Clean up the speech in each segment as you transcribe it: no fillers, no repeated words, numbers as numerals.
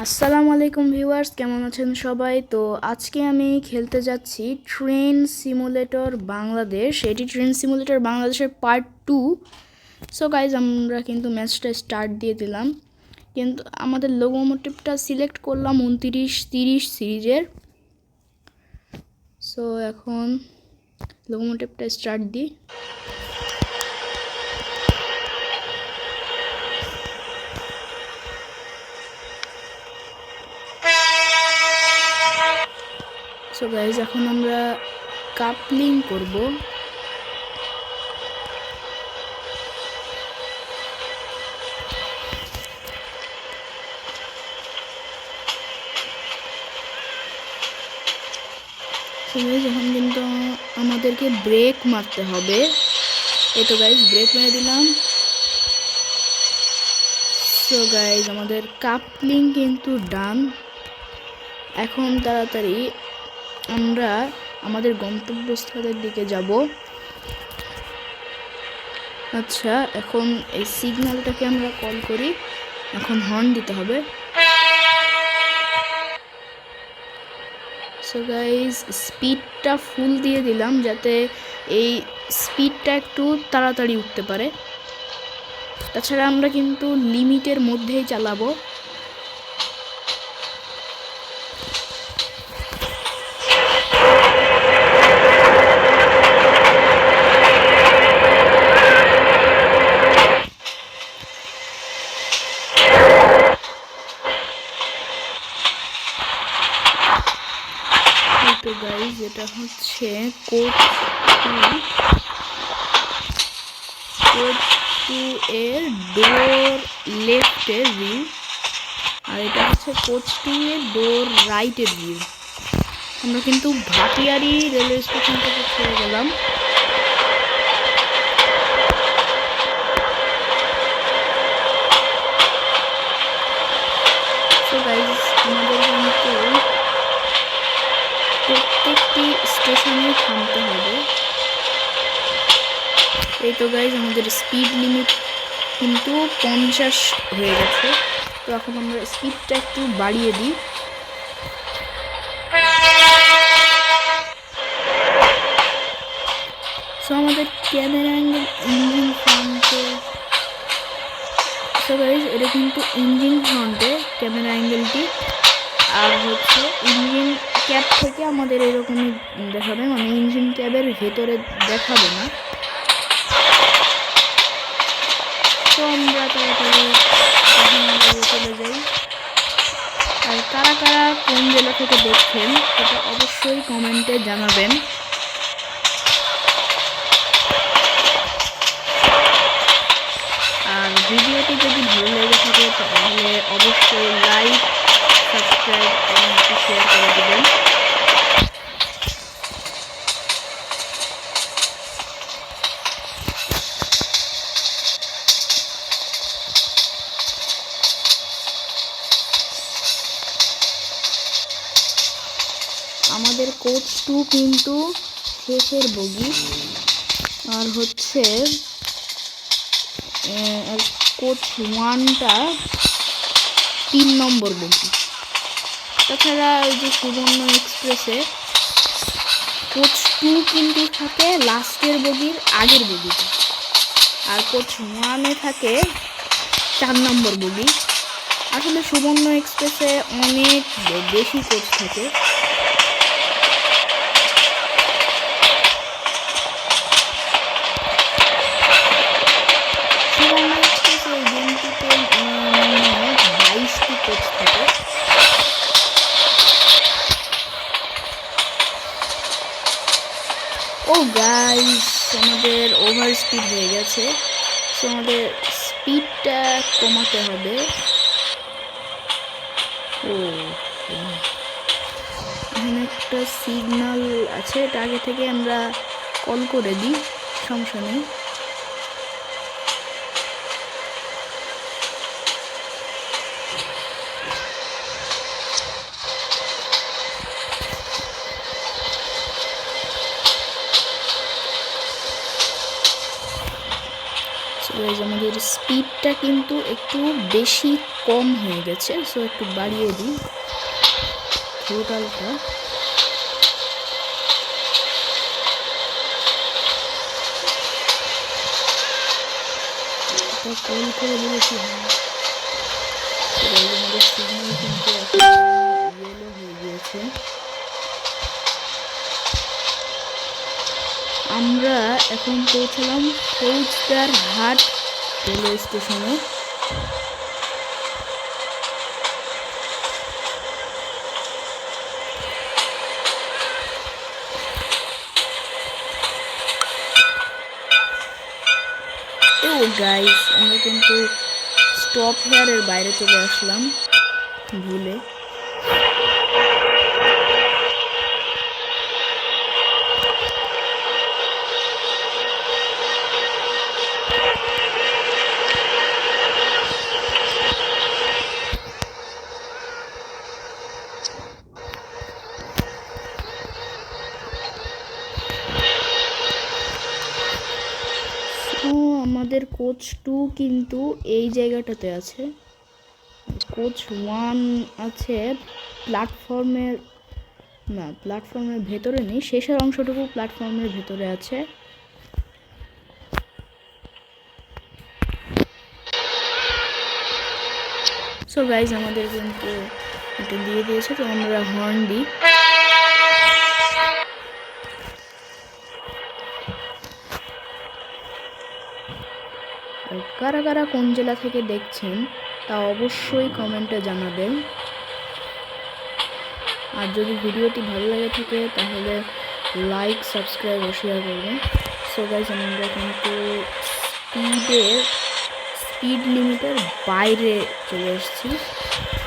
আসসালামু আলাইকুম ভিউয়ার্স, কেমন আছেন সবাই? তো আজকে আমি খেলতে যাচ্ছি ট্রেন সিমুলেটর বাংলাদেশ। এটি ট্রেন সিমুলেটর বাংলাদেশের পার্ট 2। সো গাইজ, আমরা কিন্তু ম্যাচটা স্টার্ট দিয়ে দিলাম, কিন্তু আমাদের লোকোমোটিভটা সিলেক্ট করলাম 29-30 সিরিজের। সো এখন লোকোমোটিভটা স্টার্ট দিই। সো গাইজ, এখন আমরা কাপলিং করব। এখন কিন্তু আমাদেরকে ব্রেক মারতে হবে। এই তো গাইজ, ব্রেক মেরে দিলাম। সো গাইজ, আমাদের কাপলিং কিন্তু ডান। এখন তাড়াতাড়ি আমরা আমাদের গন্তব্যস্থলের দিকে যাব। আচ্ছা, এখন এই সিগন্যালটাকে আমরা কল করি। এখন হর্ন দিতে হবে। সো গাইজ, স্পিডটা ফুল দিয়ে দিলাম যাতে এই স্পিডটা একটু তাড়াতাড়ি উঠতে পারে। তাছাড়া আমরা কিন্তু লিমিটের মধ্যেই চালাবো। তো গাইজ, এটা হচ্ছে কোড 2 এর ডোর লেফটের ভিউ, আর এটা হচ্ছে কোচ 2 এর ডোর রাইটের ভিউ। আমরা কিন্তু ভাটিয়ারি রেলওয়ে স্টেশন থেকে ছেড়ে গেলাম। তো গাইজ, আমাদের কিন্তু প্রত্যেকটি স্টেশনে থামতে হবে। এই তো গাইজ, আমাদের স্পিড লিমিট কিন্তু 50 হয়ে গেছে। তো এখন আমরা স্পিডটা একটু বাড়িয়ে দিই। সো আমাদের ক্যামেরা অ্যাঙ্গেল ইঞ্জিন ফ্রন্টে। সো গাইজ, এটা কিন্তু ইঞ্জিন ফ্রন্টে ক্যামেরা অ্যাঙ্গেলটি, আর হচ্ছে ইঞ্জিন ক্যাব থেকে আমাদের এরকমই দেখাবে, মানে ইঞ্জিন ক্যাবের ভেতরে দেখাবে না। তো আমরা তাড়াতাড়ি চলে যাই। আর কারা কারা কোন জেলা থেকে দেখছেন সেটা অবশ্যই কমেন্টে জানাবেন। আর ভিডিওটি যদি ভালো লেগে থাকে তাহলে অবশ্যই লাইক, সাবস্ক্রাইব এবং শেয়ার করে দেবেন। আমাদের কোচ 2 কিন্তু শেষের বগি, আর হচ্ছে কোচ 1টা 3 নম্বর বগি। তাছাড়া ওই যে সুবর্ণ এক্সপ্রেসে কোচ 2 কিন্তু থাকে লাস্টের বগির আগের বগিতে, আর কোচ 1-এ থাকে 4 নম্বর বগি। আসলে সুবর্ণ এক্সপ্রেসে অনেক বেশি কোচ থাকে। সুবর্ণ এক্সপ্রেসে এই দিনটিতে 22টি কোচ থাকে। ও গাইস, আমাদের ওভার স্পিড হয়ে গেছে। সো আমাদের স্পিডটা কমাতে হবে। ও, এখানে একটা সিগন্যাল আছে, এটা আগে থেকে আমরা কল করে দিই, সমস্যা নেই। আমাদের আমাদের স্পিডটা কিন্তু একটু বেশি কম হয়ে গেছে, সো একটু বাড়িয়ে দিই থ্রোটলটা। এটা কল করে দিয়েছি। আমাদের সিগন্যাল কিন্তু ইয়েলো হয়ে গিয়েছে। আমরা এখন পৌঁছলাম ফৌজদারহাট রেলওয়ে স্টেশনে। গাইস, আমরা কিন্তু স্টপ হেয়ারের বাইরে চলে আসলাম ভুলে। আমাদের কোচ 2 কিন্তু এই জায়গাটাতে আছে, কোচ 1 আছে প্ল্যাটফর্মের, না প্ল্যাটফর্মের ভেতরে নেই, শেষের অংশটুকু প্ল্যাটফর্মের ভেতরে আছে। সো গাইজ, আমাদের কিন্তু এটা দিয়ে দিয়েছে, তো আমরা হর্ন দিই। আর কারা কারা কোন জেলা থেকে দেখছেন তা অবশ্যই কমেন্টে জানাবেন। আর যদি ভিডিওটি ভালো লাগে থাকে তাহলে লাইক, সাবস্ক্রাইব ও শেয়ার করবেন। সো গাইজ, আমরা কিন্তু স্পিড লিমিটের বাইরে চলে এসেছি।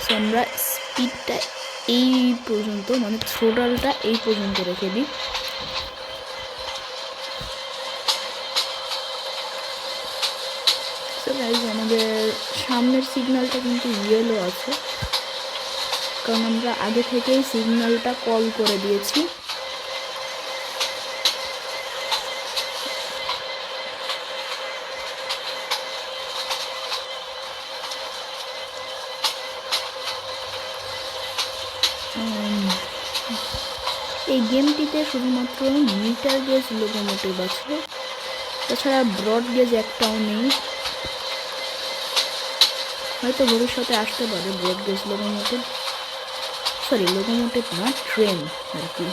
সো আমরা স্পিডটা এই পর্যন্ত, মানে থ্রোটলটা এই পর্যন্ত রেখে দিই। সো গাইজ, আমাদের সামনের সিগন্যালটা কিন্তু ইয়েলো আছে, কারণ আমরা আগে থেকেই সিগন্যালটা কল করে দিয়েছি। এই গেমটিতে শুধুমাত্র মিটার গেজ লোকোমোটিভ আছে, তাছাড়া ব্রড গেজ একটাও নেই। হয়তো ভবিষ্যতে আসতে পারে ব্রড গেজ লোকোমোটিভ, লোকোমোটিভ না, ট্রেন আর কি।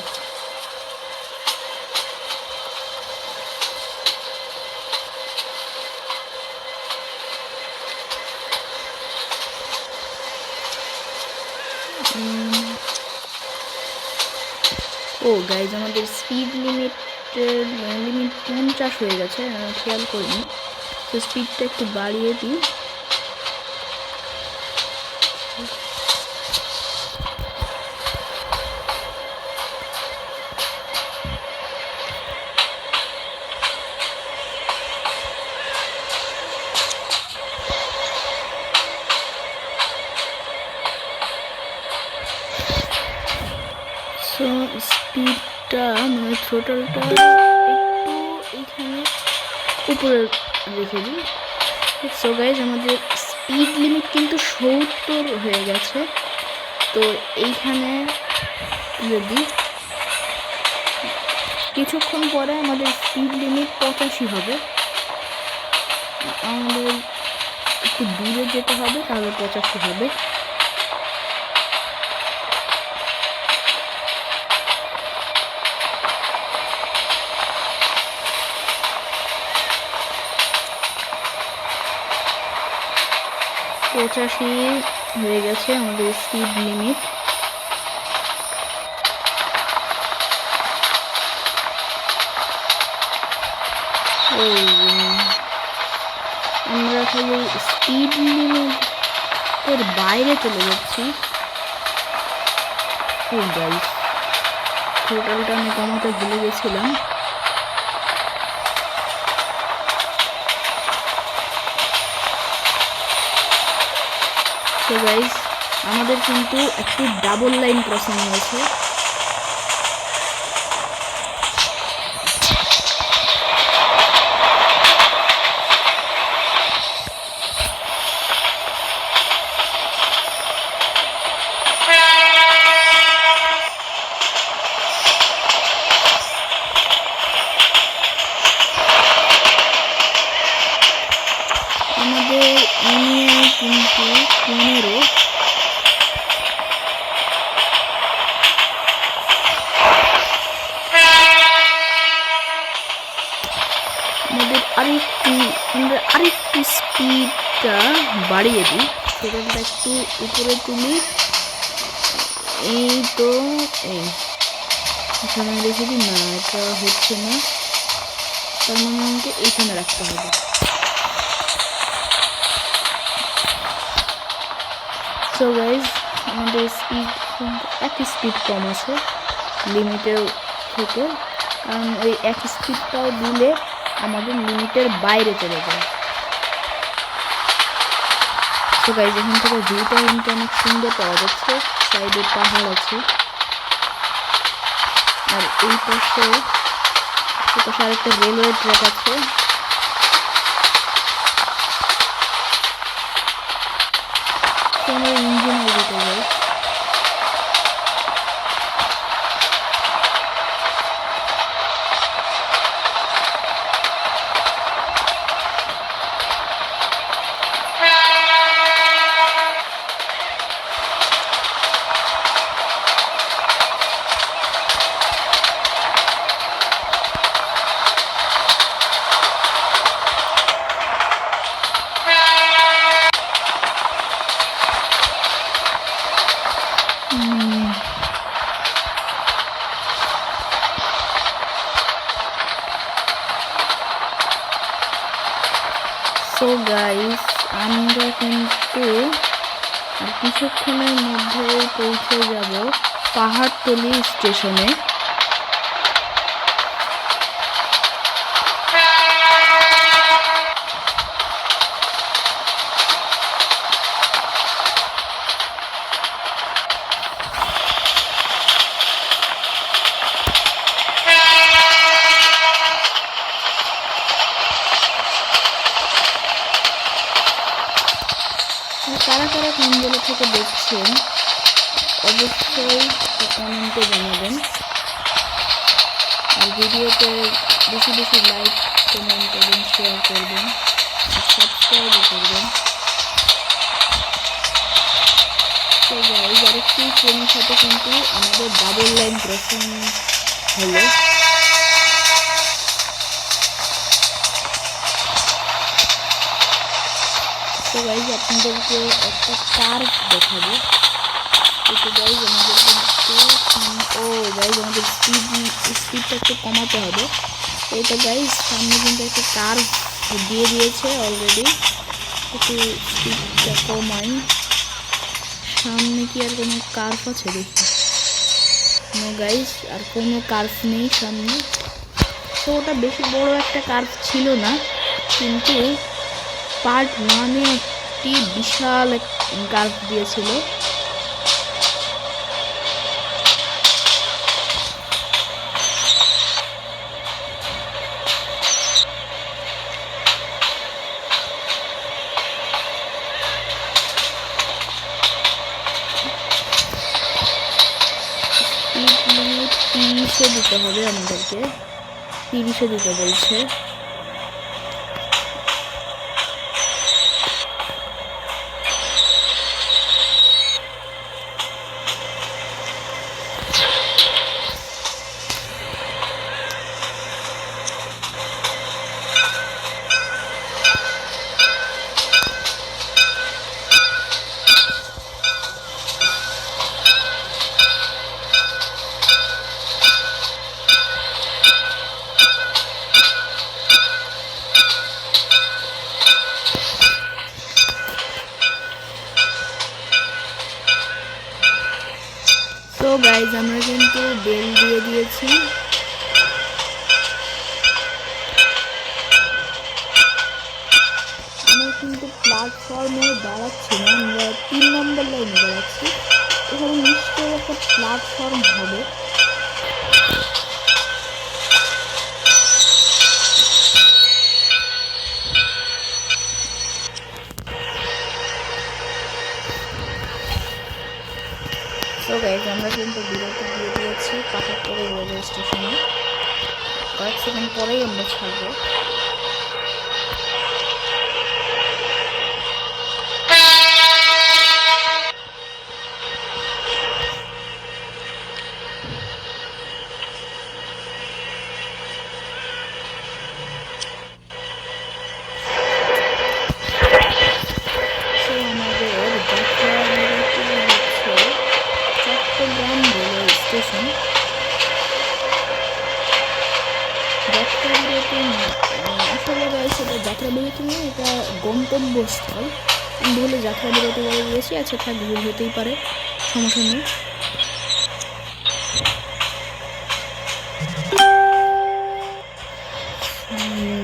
ও গাইজ, আমাদের স্পিড লিমিট 50 হয়ে গেছে, খেয়াল করিনি, তো স্পিডটা একটু বাড়িয়ে দিই। সো স্পিডটা, মানে থ্রোটলটা একটু এইখানে উপরে রেখে দিই। সো গাইজ, আমাদের স্পিড লিমিট কিন্তু 70 হয়ে গেছে, তো এইখানে যদি কিছুক্ষণ পরে আমাদের স্পিড লিমিট 85 হবে। আমাদের একটু দূরে যেতে হবে, তাহলে 85 হবে। পঁচাশি হয়ে গেছে আমাদের স্পিড লিমিট। আমরা খালি স্পিড লিমিটের বাইরে চলে যাচ্ছি। গাইস, থ্রোটলটা আমি কমাতে ভুলে গেছিলাম। তো গাইস, আমাদের কিন্তু একটি ডাবল লাইন ক্রসিং হয়েছে। বাড়িয়ে দিই, থ্রোটলটা একটু উপরে তুলি, এই তো এই এখানে রেখে দিই। না, এটা হচ্ছে না, তার মানে আমাকে এইখানে রাখতে হবে। সো গাইজ, আমাদের স্পিড এক স্পিড কম আছে লিমিটের থেকে, কারণ ওই এক স্পিডটাও দিলে আমাদের লিমিটের বাইরে চলে যায়। সো গাইজ, এখান থেকে ভিউটা কিন্তু অনেক সুন্দর পাওয়া যাচ্ছে, সাইডে পাহাড় আছে, আর এই পাশে আরেকটা রেলওয়ে ট্র্যাক আছে। আমরা ইঞ্জিন দিতে যাই। সো গাইস, আমরা কিন্তু আর কিছুক্ষণের মধ্যেই পৌঁছে যাব পাহাড়তলি স্টেশনে। কারা কারা কোন জেলা থেকে দেখছেন অবশ্যই কমেন্টে জানাবেন, আর ভিডিওতে বেশি বেশি লাইক, কমেন্ট এবং শেয়ার করবেন, সাবস্ক্রাইবও করবেন। তো গাইজ, আরেকটি ট্রেনের সাথে কিন্তু আমাদের ডাবল লাইন ক্রসিং হলো। তো গাইজ, আপনাদেরকে একটা কার্ভ দেখাবো। তো গাইজ, আমাদের গাইজ আমাদের স্পিডটা একটু কমাতে হবে। এটা গাইজ, সামনে কিন্তু একটা কার্ভ দিয়ে দিয়েছে অলরেডি, একটু স্পিডটা কমাই। সামনে কি আর কোনো কার্ভ আছে দেখি? নো গাইজ, আর কোনো কার্ভ নেই সামনে। তো ওটা বেশি বড় একটা কার্ভ ছিল না, কিন্তু পার্ট 1-এ একটি বিশাল কার্ভ দিয়েছিল। স্পিড লিমিট 30-এ দিতে হবে আমাদেরকে, 30-এ দিতে বলছে। তো গাইজ, আমরা কিন্তু বেল দিয়ে দিয়েছি। আমরা কিন্তু প্ল্যাটফর্মে দাঁড়াচ্ছি না, আমরা 3 নম্বর লাইনে দাঁড়াচ্ছি। এখানে নিশ্চয়ই একটা প্ল্যাটফর্ম হবে। তো গাইজ, আমরা কিন্তু বিরতি দিয়ে দিয়েছি পাহাড়তলি রেলওয়ে স্টেশনে। কয়েক সেকেন্ড পরেই আমরা ছাড়বো। কিনা এটা গন্তব্যস্থল। আমি ভুলে যাত্রা বিরতি বলে দিয়েছি। আচ্ছা থাক, ভুল হতেই পারে, সমস্যা নেই।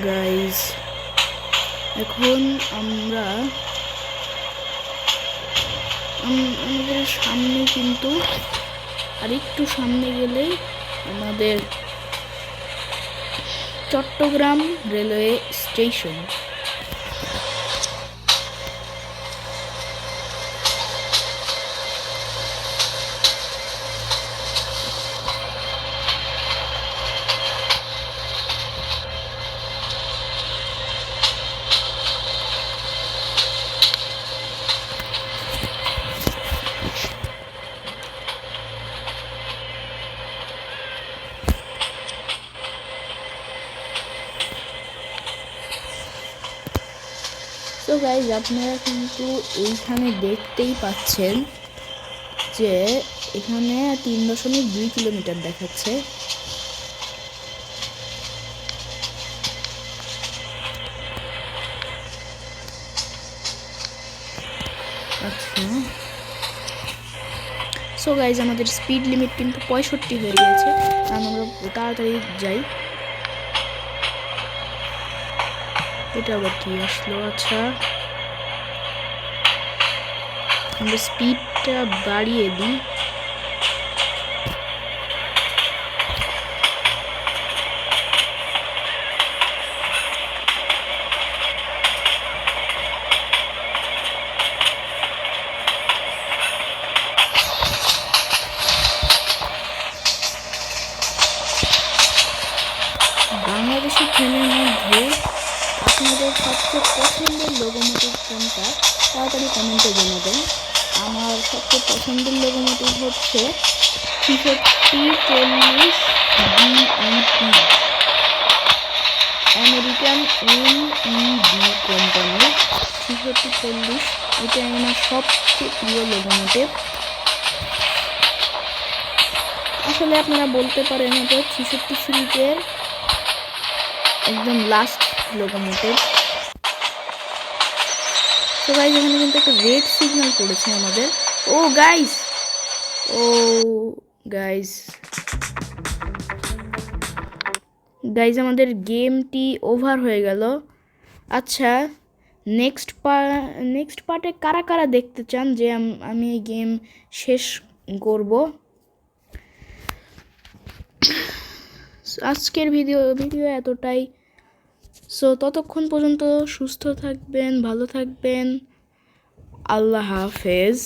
গাইজ এখন আমরা আমাদের সামনে কিন্তু আর একটু সামনে গেলেই আমাদের চট্টগ্রাম রেলওয়ে স্টেশন। তো গাইজ আপনারা কিন্তু এইখানে দেখতেই পাচ্ছেন যে এখানে 3.2 কিলোমিটার দেখাচ্ছে। আচ্ছা, সো গাইজ আমাদের স্পিড লিমিট কিন্তু 65 হয়ে গেছে, কারণ আমরা তাড়াতাড়ি যাই। এটা আবার কি আসলো? আচ্ছা, আমরা স্পিডটা বাড়িয়ে দিই। বাংলাদেশি ট্রেনের মধ্যে আপনাদের সবচেয়ে পছন্দের লোকোমোটিভ কোনটা তাড়াতাড়ি কমেন্টে জানাবেন। আমার সবচেয়ে পছন্দের লোকোমোটিভ হচ্ছে 6340 DEP, আমেরিকান MEB কোম্পানির 6340। এটা আমার সবচেয়ে প্রিয় লোকোমোটিভ। আসলে আপনারা বলতে পারেন এটা 63 সিরিজের একদম লাস্ট লোকোমোটিভ। তো গাইজ এখানে কিন্তু একটা রেড সিগন্যাল করেছে আমাদের। ও গাইজ আমাদের গেমটি ওভার হয়ে গেল। আচ্ছা, নেক্সট পার্টে কারা কারা দেখতে চান যে আমি এই গেম শেষ করব? আজকের ভিডিও এতটাই। সো ততক্ষণ পর্যন্ত সুস্থ থাকবেন, ভালো থাকবেন। আল্লাহ হাফেজ।